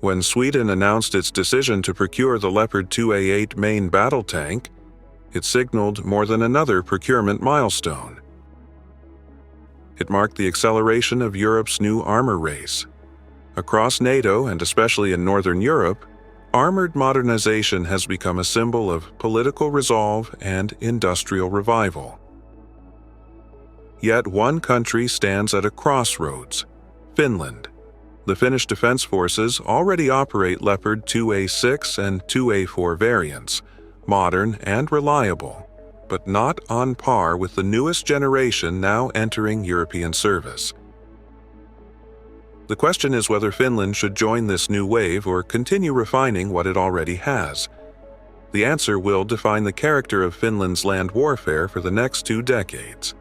When Sweden announced its decision to procure the Leopard 2A8 main battle tank, it signaled more than another procurement milestone. It marked the acceleration of Europe's new armor race. Across NATO, and especially in Northern Europe, armored modernization has become a symbol of political resolve and industrial revival. Yet one country stands at a crossroads: Finland. The Finnish Defense Forces already operate Leopard 2A6 and 2A4 variants, modern and reliable, but not on par with the newest generation now entering European service. The question is whether Finland should join this new wave or continue refining what it already has. The answer will define the character of Finland's land warfare for the next 2 decades.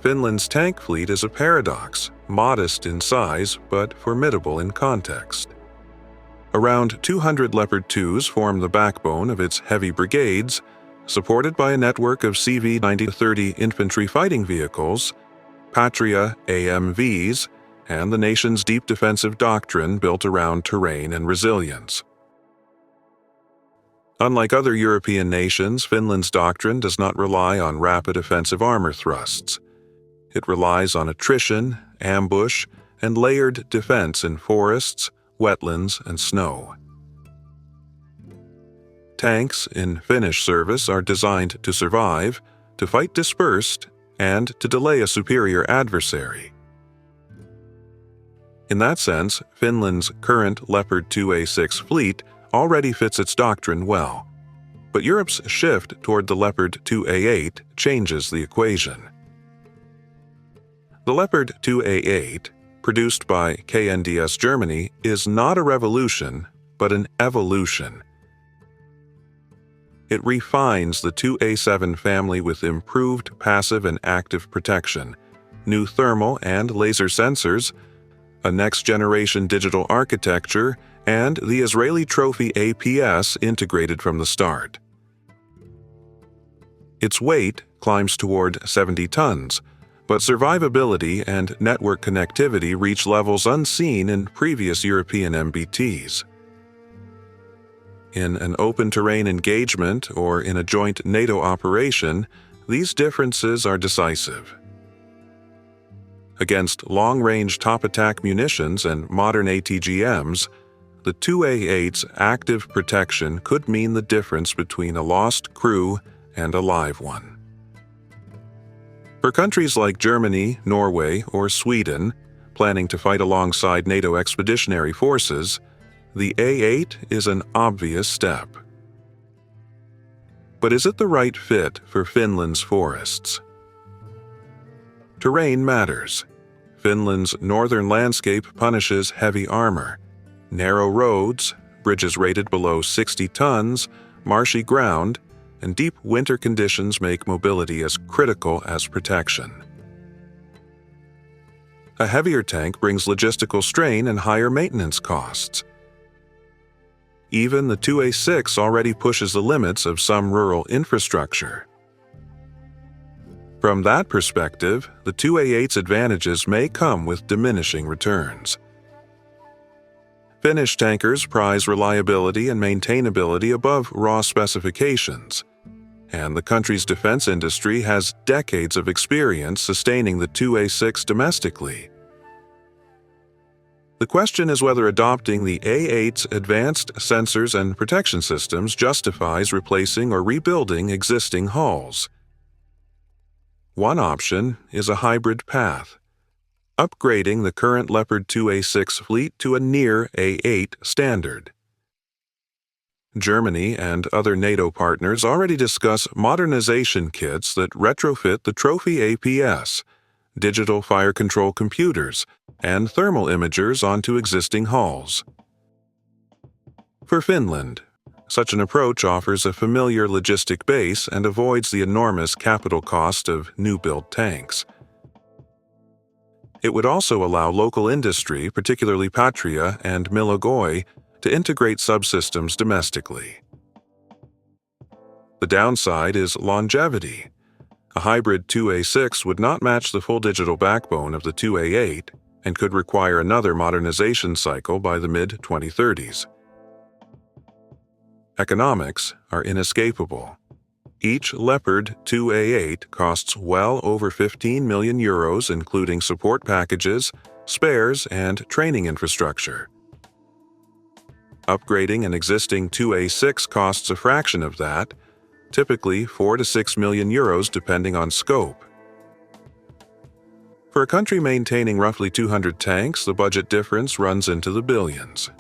Finland's tank fleet is a paradox, modest in size but formidable in context. Around 200 Leopard 2s form the backbone of its heavy brigades, supported by a network of CV-90-30 infantry fighting vehicles, Patria AMVs, and the nation's deep defensive doctrine built around terrain and resilience. Unlike other European nations, Finland's doctrine does not rely on rapid offensive armor thrusts. It relies on attrition, ambush, and layered defense in forests, wetlands, and snow. Tanks in Finnish service are designed to survive, to fight dispersed, and to delay a superior adversary. In that sense, Finland's current Leopard 2A6 fleet already fits its doctrine well. But Europe's shift toward the Leopard 2A8 changes the equation. The Leopard 2A8, produced by KNDS Germany, is not a revolution, but an evolution. It refines the 2A7 family with improved passive and active protection, new thermal and laser sensors, a next-generation digital architecture, and the Israeli Trophy APS integrated from the start. Its weight climbs toward 70 tons, but survivability and network connectivity reach levels unseen in previous European MBTs. In an open-terrain engagement or in a joint NATO operation, these differences are decisive. Against long-range top-attack munitions and modern ATGMs, the 2A8's active protection could mean the difference between a lost crew and a live one. For countries like Germany, Norway, or Sweden, planning to fight alongside NATO expeditionary forces, the A8 is an obvious step. But is it the right fit for Finland's forests? Terrain matters. Finland's northern landscape punishes heavy armor. Narrow roads, bridges rated below 60 tons, marshy ground, and deep winter conditions make mobility as critical as protection. A heavier tank brings logistical strain and higher maintenance costs. Even the 2A6 already pushes the limits of some rural infrastructure. From that perspective, the 2A8's advantages may come with diminishing returns. Finnish tankers prize reliability and maintainability above raw specifications, and the country's defense industry has decades of experience sustaining the 2A6 domestically. The question is whether adopting the A8's advanced sensors and protection systems justifies replacing or rebuilding existing hulls. One option is a hybrid path, upgrading the current Leopard 2A6 fleet to a near A8 standard. Germany and other NATO partners already discuss modernization kits that retrofit the Trophy APS, digital fire control computers, and thermal imagers onto existing hulls. For Finland, such an approach offers a familiar logistic base and avoids the enormous capital cost of new-built tanks. It would also allow local industry, particularly Patria and Milagoi, to integrate subsystems domestically. The downside is longevity. A hybrid 2A6 would not match the full digital backbone of the 2A8, and could require another modernization cycle by the mid-2030s. Economics are inescapable. Each Leopard 2A8 costs well over 15 million euros, including support packages, spares, and training infrastructure. Upgrading an existing 2A6 costs a fraction of that, typically 4 to 6 million euros depending on scope. For a country maintaining roughly 200 tanks, the budget difference runs into the billions.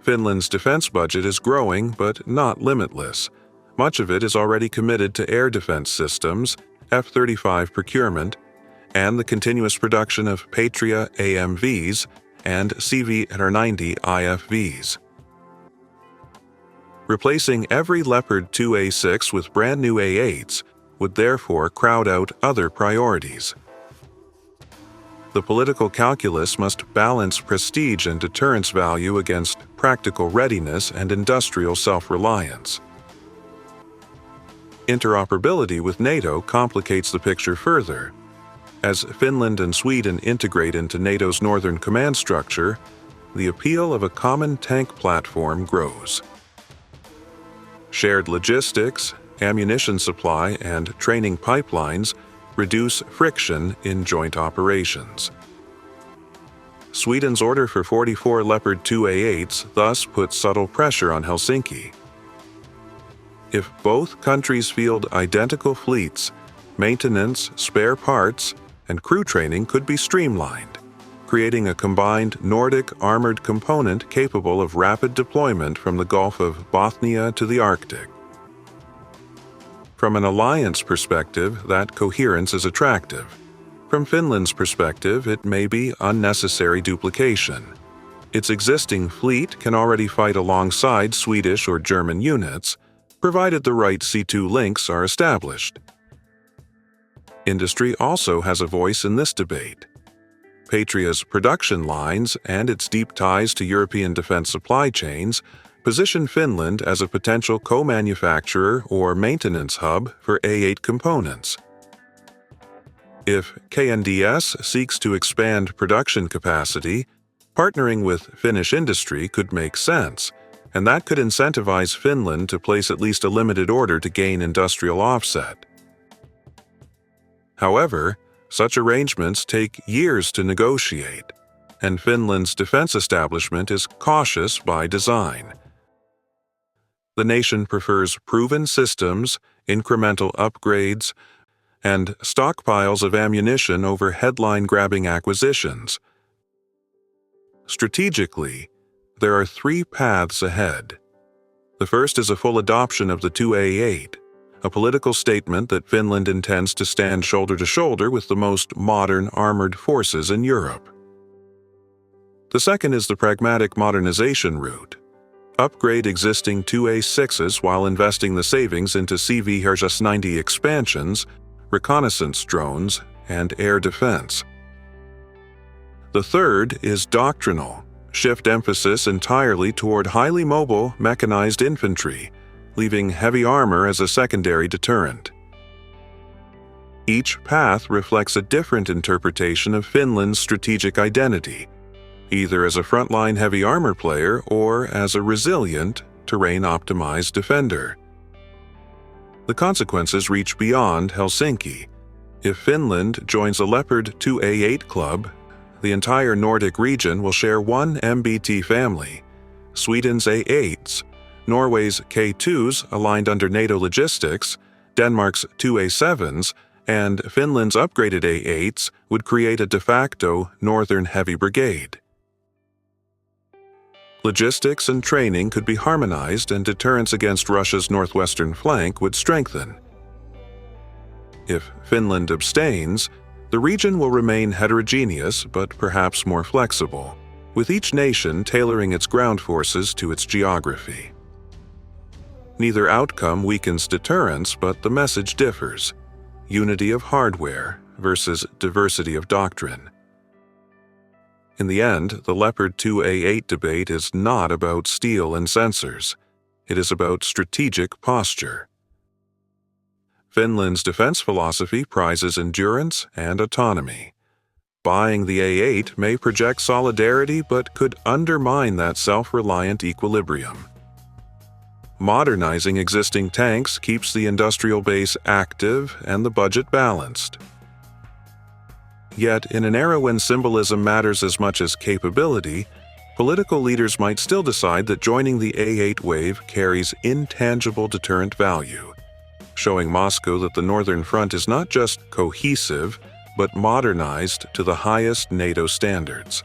Finland's defense budget is growing, but not limitless. Much of it is already committed to air defense systems, F-35 procurement, and the continuous production of Patria AMVs and CV-90 IFVs. Replacing every Leopard 2A6 with brand new A8s would therefore crowd out other priorities. The political calculus must balance prestige and deterrence value against practical readiness and industrial self-reliance. Interoperability with NATO complicates the picture further. As Finland and Sweden integrate into NATO's Northern Command structure, the appeal of a common tank platform grows. Shared logistics, ammunition supply, and training pipelines reduce friction in joint operations. Sweden's order for 44 Leopard 2A8s thus puts subtle pressure on Helsinki. If both countries field identical fleets, maintenance, spare parts, and crew training could be streamlined, creating a combined Nordic armored component capable of rapid deployment from the Gulf of Bothnia to the Arctic. From an alliance perspective, that coherence is attractive. From Finland's perspective, it may be unnecessary duplication. Its existing fleet can already fight alongside Swedish or German units, provided the right C2 links are established. Industry also has a voice in this debate. Patria's production lines and its deep ties to European defense supply chains position Finland as a potential co-manufacturer or maintenance hub for A8 components. If KNDS seeks to expand production capacity, partnering with Finnish industry could make sense, and that could incentivize Finland to place at least a limited order to gain industrial offset. However, such arrangements take years to negotiate, and Finland's defense establishment is cautious by design. The nation prefers proven systems, incremental upgrades, and stockpiles of ammunition over headline-grabbing acquisitions. Strategically, there are three paths ahead. The first is a full adoption of the 2A8, a political statement that Finland intends to stand shoulder to shoulder with the most modern armored forces in Europe. The second is the pragmatic modernization route. Upgrade existing 2A6s while investing the savings into CV-90 expansions, reconnaissance drones, and air defense. The third is doctrinal. Shift emphasis entirely toward highly mobile, mechanized infantry, leaving heavy armor as a secondary deterrent. Each path reflects a different interpretation of Finland's strategic identity, either as a frontline heavy armor player or as a resilient, terrain-optimized defender. The consequences reach beyond Helsinki. If Finland joins the Leopard 2A8 club, the entire Nordic region will share one MBT family. Sweden's A8s, Norway's K2s aligned under NATO logistics, Denmark's 2A7s, and Finland's upgraded A8s would create a de facto Northern Heavy Brigade. Logistics and training could be harmonized, and deterrence against Russia's northwestern flank would strengthen. If Finland abstains, the region will remain heterogeneous but perhaps more flexible, with each nation tailoring its ground forces to its geography. Neither outcome weakens deterrence, but the message differs: unity of hardware versus diversity of doctrine. In the end, the Leopard 2A8 debate is not about steel and sensors. It is about strategic posture. Finland's defense philosophy prizes endurance and autonomy. Buying the A8 may project solidarity but could undermine that self-reliant equilibrium. Modernizing existing tanks keeps the industrial base active and the budget balanced. Yet, in an era when symbolism matters as much as capability, political leaders might still decide that joining the A8 wave carries intangible deterrent value, showing Moscow that the Northern Front is not just cohesive, but modernized to the highest NATO standards.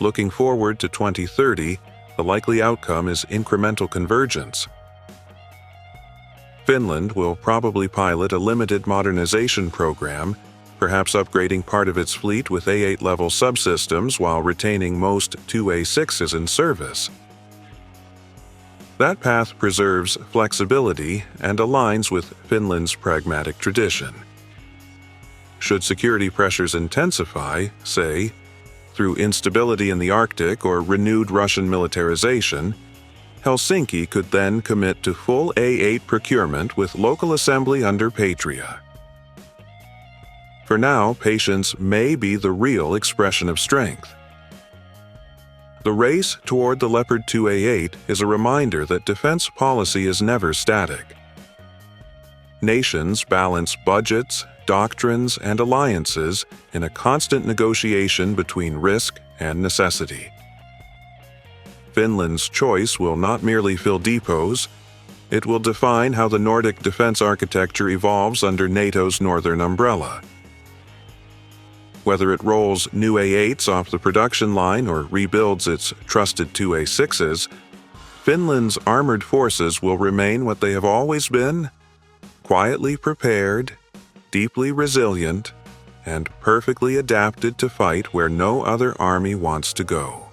Looking forward to 2030, the likely outcome is incremental convergence. Finland will probably pilot a limited modernization program, perhaps upgrading part of its fleet with A8-level subsystems while retaining most 2A6s in service. That path preserves flexibility and aligns with Finland's pragmatic tradition. Should security pressures intensify, say, through instability in the Arctic or renewed Russian militarization, Helsinki could then commit to full A8 procurement with local assembly under Patria. For now, patience may be the real expression of strength. The race toward the Leopard 2A8 is a reminder that defense policy is never static. Nations balance budgets, doctrines, and alliances in a constant negotiation between risk and necessity. Finland's choice will not merely fill depots, it will define how the Nordic defense architecture evolves under NATO's northern umbrella. Whether it rolls new A8s off the production line or rebuilds its trusted 2A6s, Finland's armored forces will remain what they have always been: quietly prepared, deeply resilient, and perfectly adapted to fight where no other army wants to go.